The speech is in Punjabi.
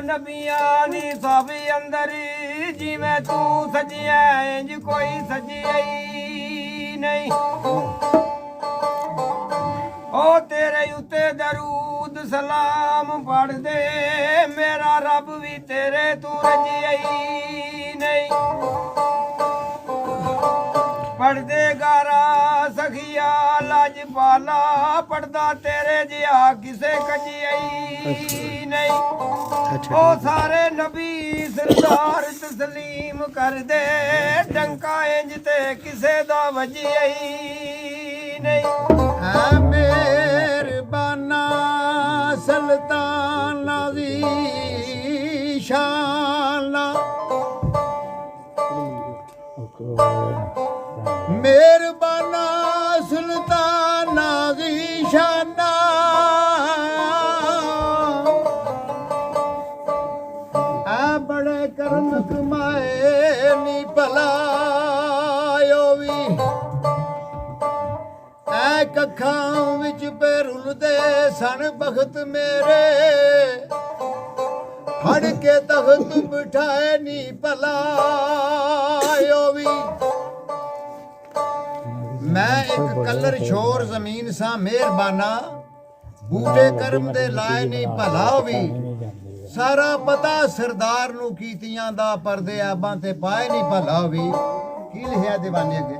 ਨਬੀਆਂ ਦੀ ਸਭ ਅੰਦਰ ਜਿਵੇਂ ਤੂੰ ਸਜਿਆ ਇੰਜ ਕੋਈ ਸਜਿਆ ਹੀ ਨਹੀਂ ਉਹ ਤੇਰੇ ਉੱਤੇ ਦਰੂਦ ਸਲਾਮ ਪੜਦੇ ਮੇਰਾ ਰੱਬ ਵੀ ਤੇਰੇ ਤੂੰ ਰਜਿਆ ਹੀ ਨਹੀਂ ਪੜਦੇ ਗਾਰਾ ਸਖੀਆ ਲਾਜਪਾਲਾ ਪੜਦਾ ਤੇਰੇ ਜਿਹਾ ਕਿਸੇ ਕਜਿਆਈ ਨਹੀਂ ਉਹ ਸਾਰੇ ਨਬੀ ਸਰਦਾਰ ਤਸਲੀਮ ਕਰਦੇ ਡੰਕਾ ਇੰਜ ਤੇ ਕਿਸੇ ਦਾ ਵਜਿਆਈ ਨਹੀਂ ਹੈ ਮਿਹਰਬਾਨਾ ਸੁਲਤਾਨਾ ਦੀ ਸ਼ਾਨਾ ਮਿਹਰਬਾਨਾ ਸੁਲਤਾਨਾ ਦੀ ਸ਼ਾਨਾ ਆ ਬੜੇ ਕਰਮ ਕਮਾਏ ਨੀ ਭਲਾਇਓ ਵੀ ਐ ਕੱਖਾਂ ਵਿੱਚ ਪੇ ਰੁਲਦੇ ਸਨ ਬਖਤ ਮੇਰੇ ਫੜ ਕੇ ਤਖਤ ਬਿਠਾਏ ਨੀ ਭਲਾਇਓ ਵੀ ਮੈਂ ਇੱਕ ਕਲਰ ਸ਼ੋਰ ਜ਼ਮੀਨ ਸਾਂ ਮਿਹਰਬਾਨਾ ਬੂਟੇ ਕਰਮ ਦੇ ਲਾਏ ਨਹੀਂ ਭਲਾ ਵੀ ਸਾਰਾ ਪਤਾ ਸਰਦਾਰ ਨੂੰ ਕੀਤੀਆਂ ਦਾ ਪਰਦੇ ਆਬਾਂ ਤੇ ਪਾਏ ਨਹੀਂ ਭਲਾ ਵੀ ਕੀ ਲਿਖਿਆ ਦੀਵਾਨੇ ਅੱਗੇ